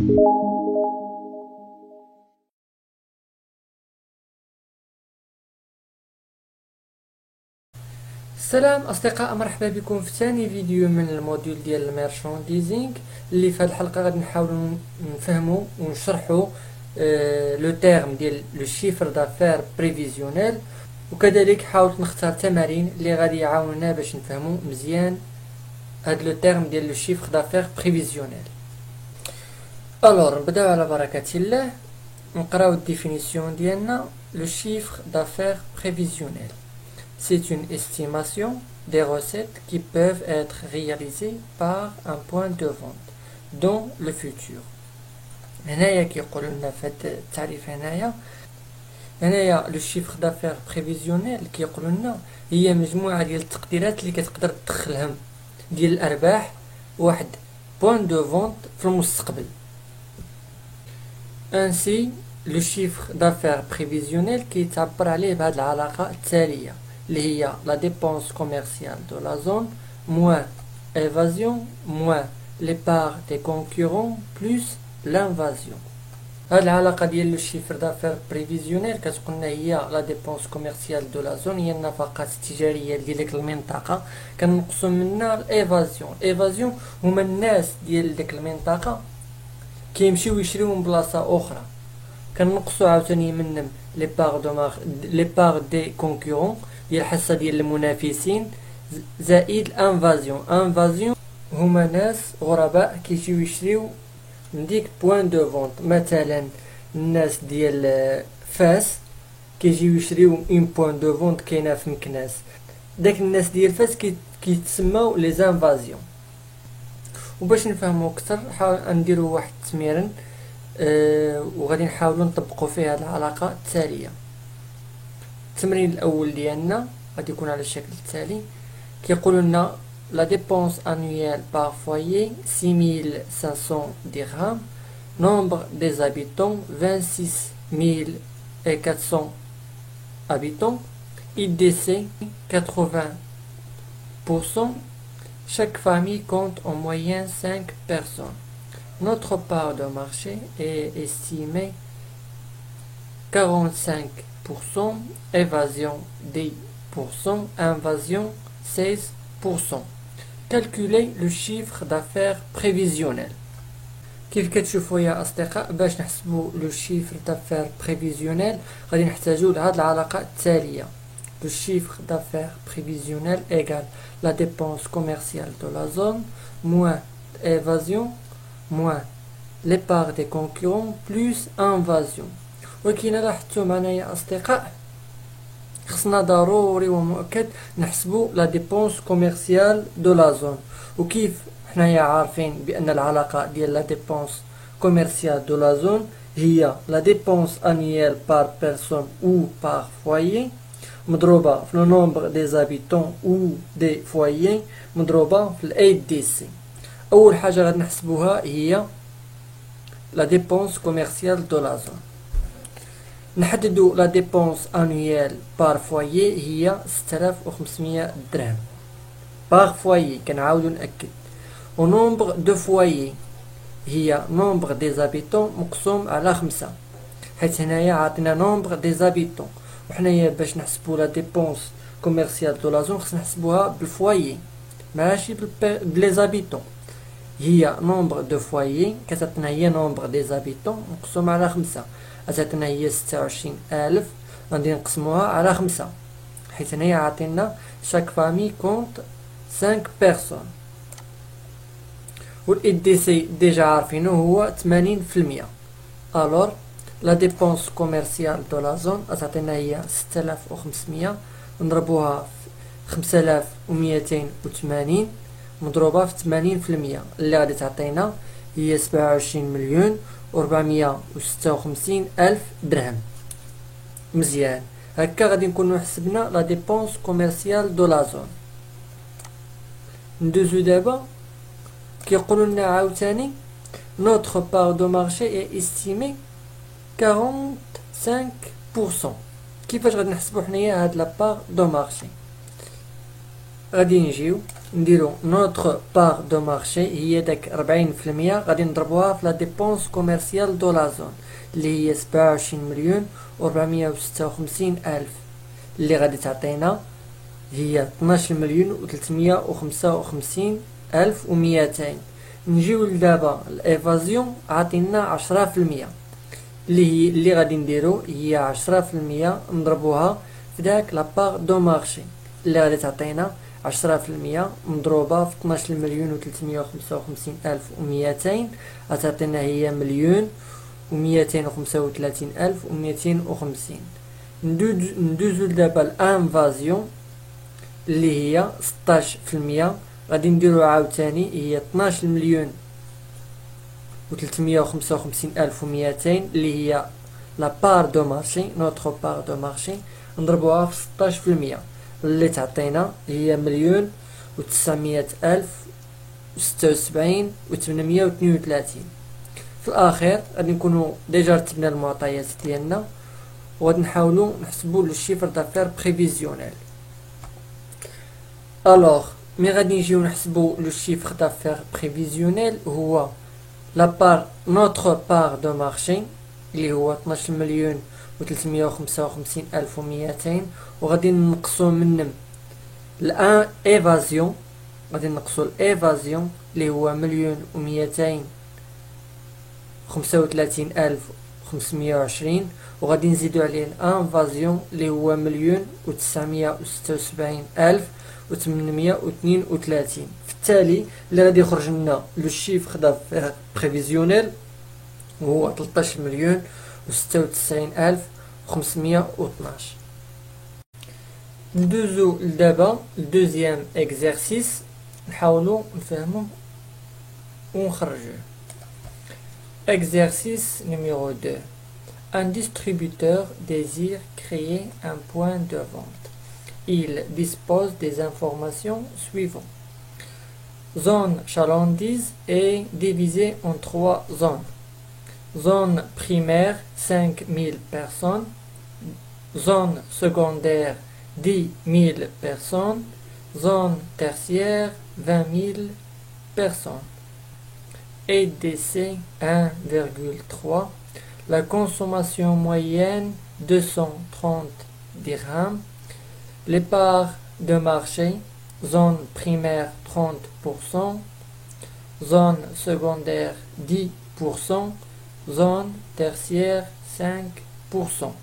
السلام أصدقاء، مرحبا بكم في ثاني فيديو من الموديول ديال المارشانديزينغ. اللي في هذه الحلقة غادي نحاولوا نفهموا ونشرحوا لو تيرم ديال لو شيفر دافير بريفيزيونيل، وكذلك حاولت نختار تمارين اللي غادي يعاونونا باش نفهموا مزيان هاد لو تيرم ديال لو شيفر دافير بريفيزيونيل. الوغ نبداو على بركة الله، نقراو الديفينيسيون ديالنا. لو شيفر دافير بريفيزيونيل: c'est une estimation des recettes qui peuvent être réalisées par un point de vente dans le futur. هنايا كيقول لنا في هذا التعريف هنايا لو شيفر دافير بريفيزيونيل كيقول لنا هي مجموعه ديال التقديرات اللي كتقدر تدخلهم ديال الارباح واحد بوين دو فونت في المستقبل. انسي لو شيفر دافير بريفيزيونيل كيتعبر عليه بهذه العلاقه التاليه اللي هي لا ديبونس كوميرسيال دو لا زون موان ايفازيون موان لي بار دي كونكورون بلس لانفازيون. هاد العلاقه ديال لو شيفر دافير بريفيزيونيل كتقولنا هي لا ديبونس كوميرسيال دو لا زون، هي النفقات التجاريه ديال ديك المنطقه، كنقصوا منها الايفازيون. الايفازيون هما الناس ديال ديك المنطقه كيمشيو يشريو من بلاصه اخرى، كنقصوا عاوتاني منهم لي بار دي كونكورون ديال الحصه ديال المنافسين، زائد الانفازيون. انفازيون هما ناس غرباء كيجيو يشريو من ديك بوين دو فونت. مثلا الناس ديال فاس كيجيو يشريو اون بوين دو فونت كاينه في مكناس، داك الناس ديال فاس كيتسموا لي زانفازيون. وباش نفهموا اكثر حاول نديروا واحد التمرين وغادي نحاولوا نطبقوا فيه هذه العلاقه التاليه. التمرين الاول ديالنا غادي يكون على الشكل التالي، كيقول لنا la dépense annuelle par foyer 6500 dirhams, nombre des habitants 26400 habitants, IDC 80%, chaque famille compte en moyenne 5 personnes. Notre part de marché est estimée 45%, évasion 10%, invasion 16%. Calculer le chiffre d'affaires prévisionnel. كيف كتشوفوا يا اصدقاء، باش نحسبوا لو شيفر دافير بريفيزيونيل غادي نحتاجوا لهاد العلاقه التاليه. لو شيفر دافير بريفيزيونيل ايغال لا ديبونس كوميرسيال دو لا زون موان ايفازيون موان لي بار دي كونكورون بلس انفازيون. ولكن لاحظتوا معنا يا اصدقاء خصنا ضروري ومؤكد نحسبوا لا ديبونس كوميرسيال دو لا زون. وكيف حنايا عارفين بان العلاقه ديال لا ديبونس كوميرسيال دو لا زون هي لا ديبونس انييل بار بيرسون او بار فويي مضروبه في لو نومبر دي زابيتون او دي فويي مضروبه في الاي دي سي. اول حاجه غادي نحسبوها هي لا ديبونس كوميرسيال دو لا زون. نحددوا لا ديبونس انويال بار فويي هي 6500 درهم بار فويي، كنعاودو نأكد. و نومبر دو فويي هي نومبر دي زابيتون مقسوم على 5، حيت هنايا عاطينا نومبر دي زابيتون، وحنايا باش نحسبوا لا ديبونس كوميرسيال دو لا زون خصنا نحسبوها بالفويي ماشي بلي زابيتون. هي نومبر دو فويي كتعطينا هي نومبر دي زابيتون مقسوم على 5، عطاتنا هي 26000 غادي نقسموها على 5، حيت هنايا عاطينا شاك فامي كونت 5 بيرسون. و الاي دي سي ديجا عارفينو هو 80%. الور لا ديبونس كوميرسيال دو لا زون عطاتنا هي 6500 نضربوها في 5280 مضروبه في 80% اللي غادي تعطينا هي 27,456,000 درهم. مزيان، هكا غادي نكونو حسبنا لا ديبونس كوميرسيال دو لا زون. ندوزو دابا كيقولوا لنا عاوتاني نوتر بار دو مارشي اي استيمي 45%. كيفاش غادي نحسبوا حنايا هاد لا بار دو مارشي؟ غادي نجيو نديرو نوتر بار دو مارشي هي داك 40% غادي نضربوها في لا ديبونس كوميرسيال دو لا زون اللي هي 27,456,000 اللي غادي تعطينا هي 12,355,200. نجيو لدابا الايفازيون عطينا 10% اللي غادي نديرو هي 10% نضربوها في داك لابار دو مارشي اللي غادي تعطينا 10% مضروبة في 12,355,200 غتعطينا هي 1,235,250. ندوزو دابا الانفازيون اللي هي 16%. غادي نديرو عاوتاني هي 12,355,200 اللي هي لا بار دو مارشي نوتر بار دو مارشي نضربوها في 16% اللي تعطينا هي 1,976,832. في الاخير غادي نكونوا ديجا رتبنا المعطيات ديالنا وغادي نحاولوا نحسبوا لو شيفر دافير بريفيزيونيل. الوغ مي غادي نجيو نحسبوا لو شيفر دافير بريفيزيونيل هو لا بار نوتر بار دو مارشي اللي هو 12,355,200 وغادي نقصو منهم الان ايفازيون غادي نقصو الايفازيون اللي هو 1,235,520 وغادي نزيدو عليه الانفازيون اللي هو 1,976,832. في التالي اللي غادي يخرج لنا لو شيفر دافير بريفيزيونيل هو 13,96,512. ندوزو لدابا الدوزيام اكزرسيس نحاولو نفهمو ونخرجوه. Exercice numéro 2. Un distributeur désire créer un point de vente. Il dispose des informations suivantes. Zone chalandise est divisée en 3 zones. Zone primaire 5 000 personnes. Zone secondaire 10 000 personnes. Zone tertiaire 20 000 personnes. EDC 1,3. La consommation moyenne 230 dirhams. Les parts de marché, zone primaire 30%, zone secondaire 10%, zone tertiaire 5%.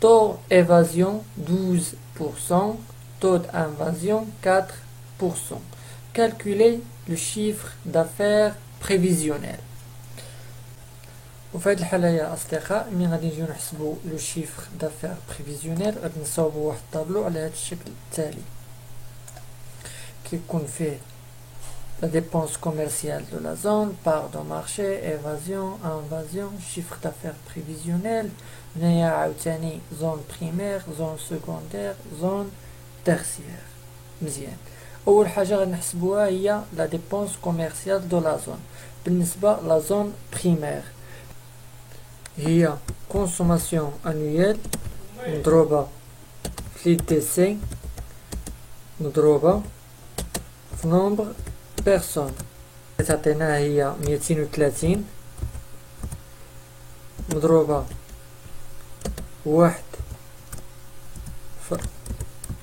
Taux évasion 12%, taux d'invasion 4%. Calculer le chiffre d'affaires prévisionnel. وفي هاد الحالة يا أصدقاء ملي غادي نجيو نحسبو لو شيفر دافير بريفيزيونيل غادي نصاوبو واحد الطابلو على هاد الشكل التالي كيكون فيه لا ديبونس كوميرسيال دو لا زون بار دو مارشي ايفازيون انفازيون شيفر دافير بريفيزيونيل. هنايا عاوتاني زون بريمير زون سكوندير زون تيرسيير. مزيان اول حاجه غادي نحسبوها هي لا ديبونس كوميرسيال دو لا زون. بالنسبه لا زون بريمير هي كونسوماسيون انويل مضروبه في تي سي مضروبه في نومبر بيرسون تعطينا هي 230 مضروبه واحد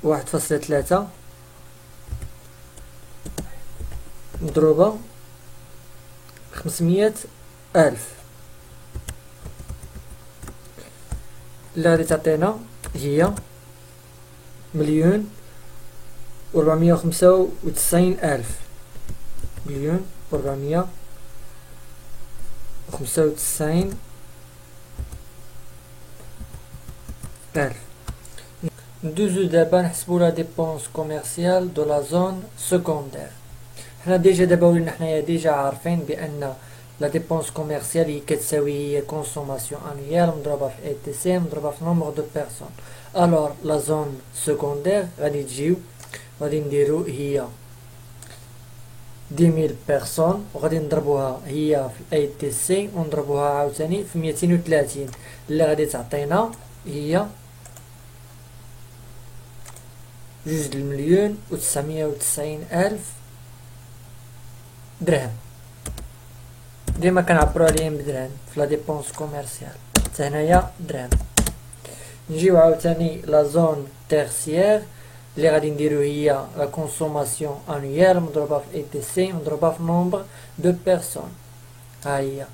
1.3 مضروبة 500,000 اللي غادي تعطينا هي 1,495,000 1,495,000. ندوزو دابا نحسبو لا ديبونس كوميرسيال دو لا زون سكوندير. حنا ديجا دابا ولينا حنايا ديجا عارفين بان لا ديبونس كوميرسيال هي كتساوي هي كونسوماسيون انويال مضروبه في اي تي سي مضروبه في نومبر دو بيرسون. الوغ لا زون سكوندير غادي تجيو غادي نديرو هي 10,000 بيرسون وغادي نضربوها هي في اي تي سي ونضربوها عاوتاني في 230 اللي غادي تعطينا هي 2,990,000 درهم. ديما كنعبرو عليهم بدرهم في لا ديبونس كوميرسيال، حتى هنايا درهم. نجيو عاوتاني لا زون تيرسيير اللي غادي نديرو هي لا كونسوماسيون انويال مضروبه في اي تي سي مضروبه في نومبر دو بيرسون. ها هي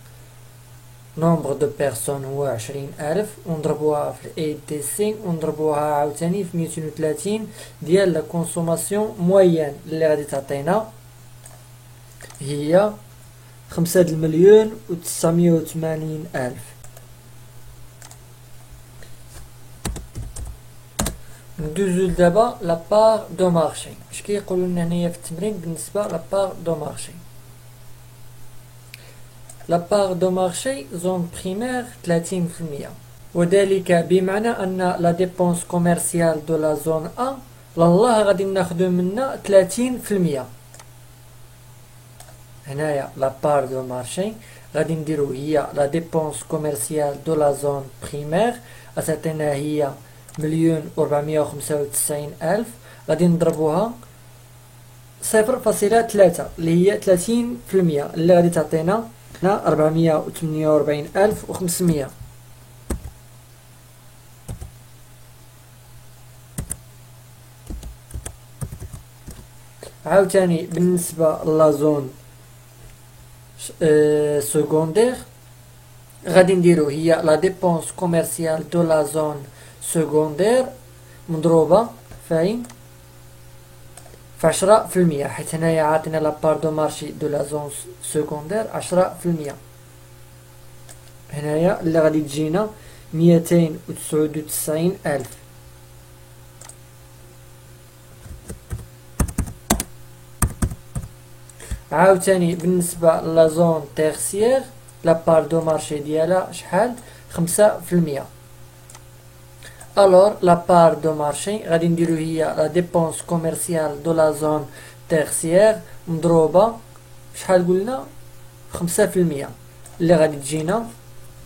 نومبر دو بيرسون هو 20,000 ونضربوها في اي تي سي ونضربوها عاوتاني في 230 ديال لا كونسوماسيون موين اللي غادي تعطينا هي 5,980,000. ندوزو دابا لا بار دو مارشي. اش كيقولوا لنا هنايا في التمرين بالنسبه لا بار دو مارشي؟ لا بار دو مارشي زون بريمير 30%، وذلك بمعنى ان لا ديبونس كوميرسيال دو لا زون ا لله غادي ناخدو منا 30%. هنايا لا بار دو مارشي غادي نديرو هي لا ديبونس كوميرسيال دو لا زون بريمير اتعطينا هي 1,495,000. غادي نضربوها 0.3 اللي هي 30% اللي غادي تعطينا هنا 448,500. عاوتاني بالنسبة لا زون سكوندير غادي نديرو هي لا ديبونس كوميرسيال دو لا زون سكوندير مضروبة فين في 10%، حيت هنايا عاطينا لا بار دو مارشي دو لا زون سكوندير 10%. هنايا اللي غادي تجينا 299,000. عاوتاني بالنسبة لا زون تيرسيير لا بار دو مارشي ديالها شحال؟ 5%. الور لا بار دو مارشي غادي نديرو هي لا ديبونس كوميرسيال دو لا زون تيرسيير مضروبة شحال قلنا؟ 5% اللي غادي تجينا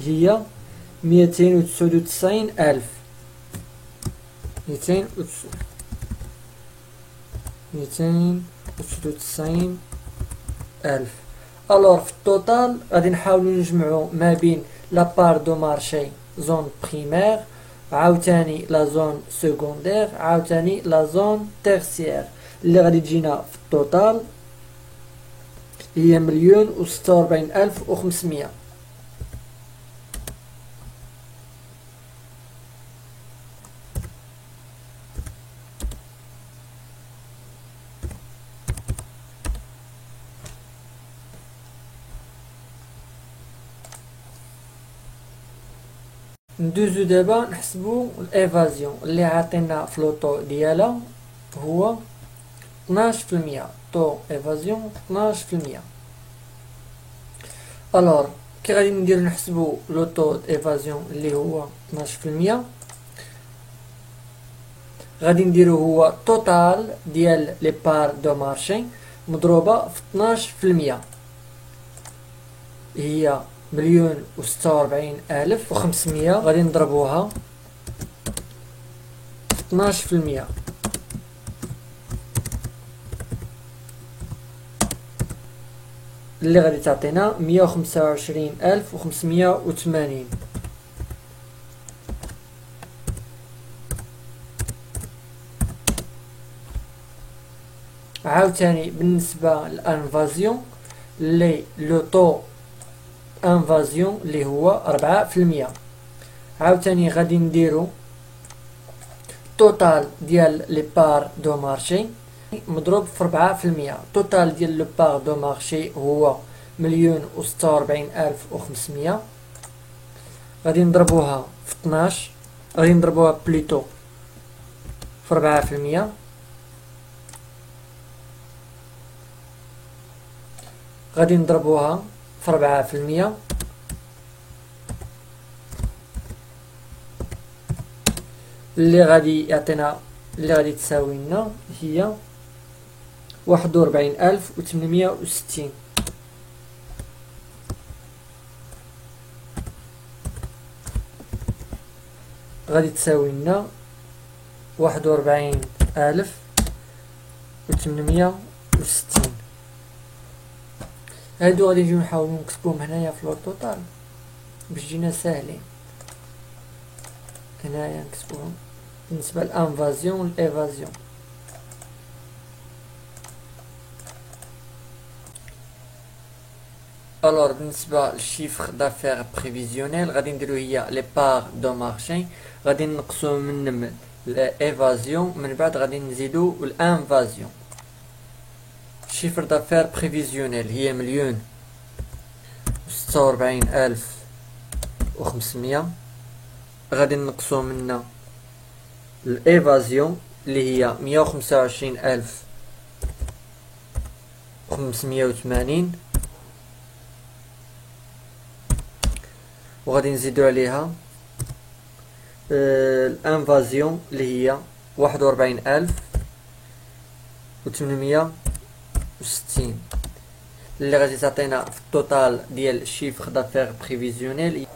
هي 299,000. 299,000. الور في التوتال غادي نحاولو نجمعو ما بين لا بار دو مارشي زون بريمير عاوتاني لا زون سكوندير عاوتاني لا زون تيرسيير اللي غادي تجينا في التوتال هي 1,46,500. ندوزو دابا نحسبو الايفازيون اللي عاطينا في لوطو ديالها هو 12%. طو ايفازيون 12%. الور كي غادي نديرو نحسبو لوطو ايفازيون اللي هو 12%، غادي نديرو هو توتال ديال لي بار دو مارشي مضروبة في 12%، هي 1,46,500. غادي نضربوها في 12%، اللي غادي تعطينا 125,580. عاوتاني بالنسبة للانفازيون اللي لو طو انفازيون اللي هو 4%. عاوتاني غادي نديرو توتال ديال لي بار دو مارشي مضروب في 4%. توتال ديال لو بار دو مارشي هو 1,46,500. غادي نضربوها في 12، غادي نضربوها بليتو في 4%، غادي نضربوها في 4%، اللي غادي يعطينا اللي غادي تساوي لنا هي 41,860. غادي تساوي لنا 41 1860. هادو غادي نجيو نحاولو نكتبوهم هنايا في لو توتال باش جينا ساهلين. هنايا نكتبوهم بالنسبة للانفازيون و الايفازيون. الوغ بالنسبة للشيفر دافير بريفيزيونيل غادي نديرو هي لي بار دو مارشي، غادي نقصو منهم الايفازيون، من بعد غادي نزيدو الانفازيون. الشيفر دافير بريفيزيونيل هي 1,46,500، غادي نقصو منها الايفازيون اللي هي 125,580، وغادي نزيدو عليها الانفازيون اللي هي 41,860، اللي غادي تعطينا في التوتال ديال الشيفر دافير بريفيزيونيل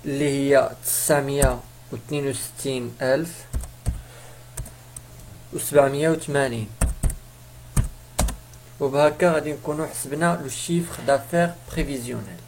اللي هي 962,780. وبهكا غادي نكونو حسبنا لو شيفر دافير بريفيزيونيل.